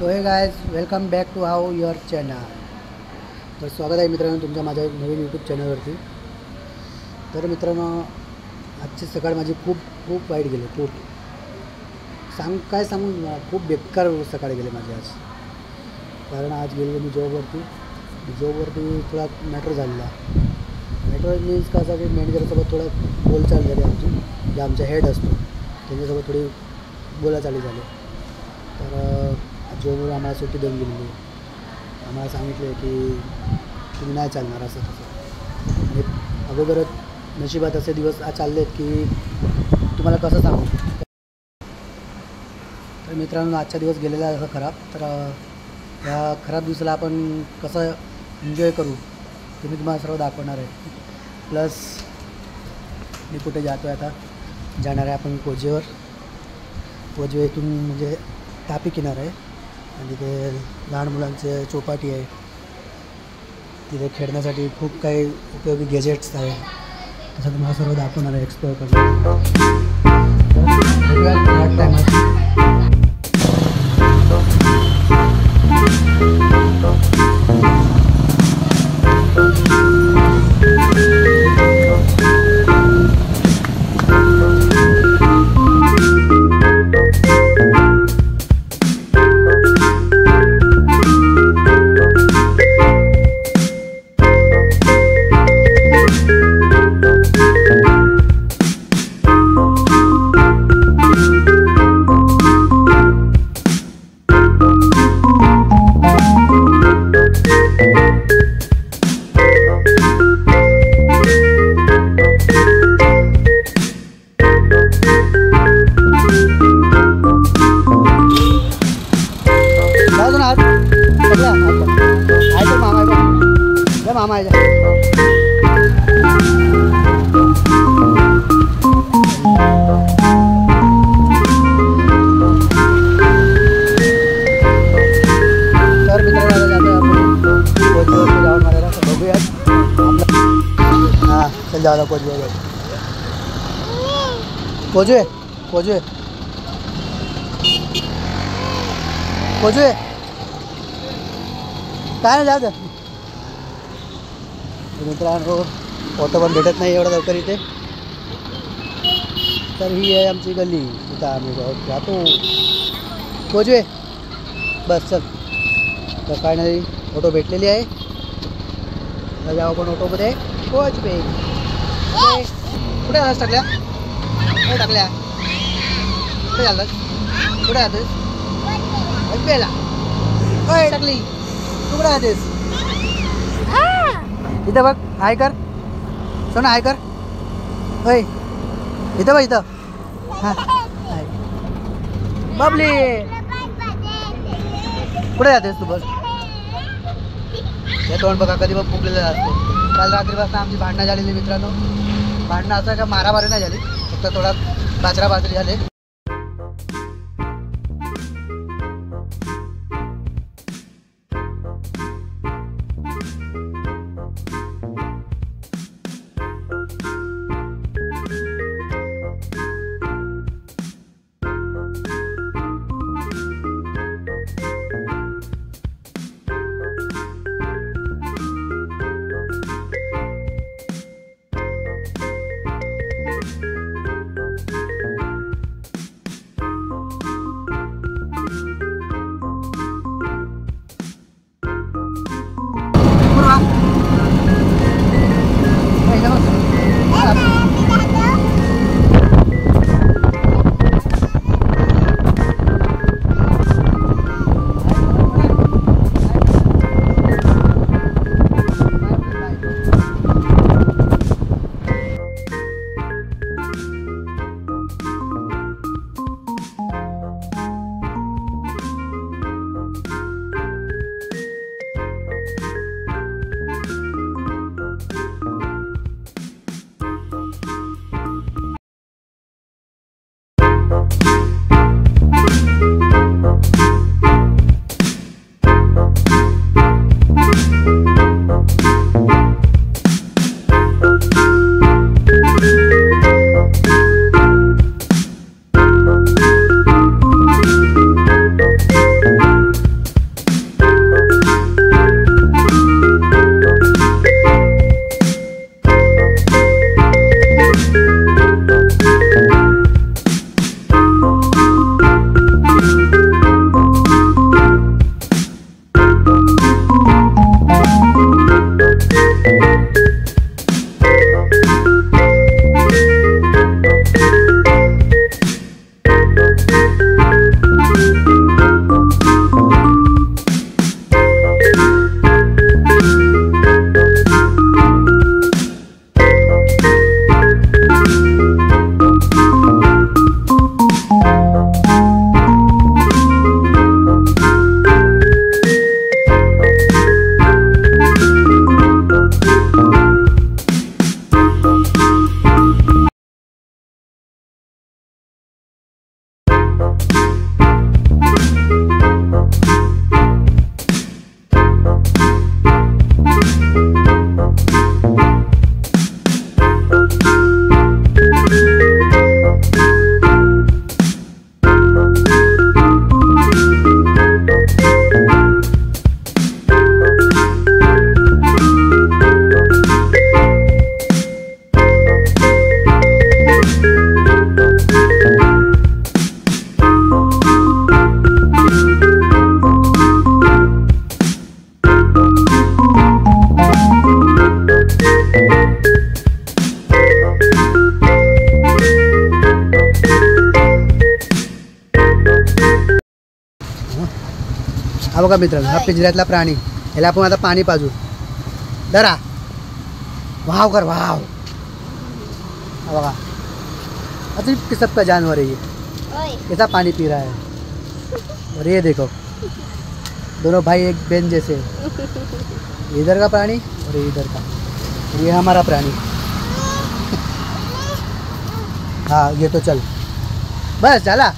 So hey guys welcome back to how your channel. तर स्वागत आहे मित्रांनो तुमच्या माझ्या नवीन यूट्यूब चॅनलवरती. तर मित्रांनो आजची सकाळ माझी खूप वाईट गेली. काय सांगू खूप बेकार सकाळी गेले माझे आज. कारण आज गेलो मी जॉबवरती थोडा मॅटर झालेला. मॅटर मीन्स कसा की मॅनेजरसोबत थोडा बोलचाल झाली आमची, जे आमचा हेड असतो त्यांच्यासोबत थोडी बोलाचाली झाली. तर जॉबवर आम्हाला सुट्टी देऊन गेलेली. आम्हाला सांगितले की तुम्ही नाही चालणार असं तसं. आणि अगोदरच नशिबात असे दिवस चालले आहेत की तुम्हाला कसं सांगू. तर मित्रांनो आजचा दिवस गेलेला आहे असं खराब. तर या खराब दिवसाला आपण कसं एन्जॉय करू ते मी तुम्हाला सर्व दाखवणार आहे. प्लस मी कुठे जातो आहे, आता जाणार आहे आपण कोजेवर इथून म्हणजे तापी किनार आहे आणि तिथे लहान मुलांचे चौपाटी आहे. तिथे खेळण्यासाठी खूप काही उपयोगी गॅजेट्स आहे. तसं तुम्हाला सर्व दाखवणार आहे, एक्सप्लोअर करणार. मामा आहे तर मित्रांनो जातो आपण कोचवर जाऊन मारायला. बघूया हां चल जाऊया कोजवे काय नाही जाऊ. मित्रांनो ऑटो पण भेटत नाही एवढं लवकर इथे. तर ही आहे आमची गल्ली, इथं आम्ही जातो कोजवे. बस चल. तर फायनली ऑटो भेटलेली आहे. तर जाऊ आपण ऑटोमध्ये कोजवे. कुठे आलास टाकल्या कुठे झालं कुठे राहतेस बेला काय टाकली तू कुठे राहतेस. इथं बघ हाय कर सोना हाय कर. होय इथं बघ इथं हां हाय बबली कुठे जातेस तू. बस हे तोंड बघा कधी बघ फुगलेलं असतो. काल रात्रीपासून आमची भांडणं झालेली मित्रांनो. भांडणं असं का मारामारी नाही झाली, फक्त थोडा बाजरी झाले. हा बघा मित्रांनो, हा पिंजऱ्यातला प्राणी, याला आपण आता पाणी पाजू. डरा वाव कर वाव. हा बघा, अजीब किस्म का जानवर है ये, कैसा पानी पी रहा है. और ये देखो, दोनों भाई एक बहन जैसे, इधर का प्राणी और ये इधर का, और ये हमारा प्राणी. हाँ ये तो चल बस झाला.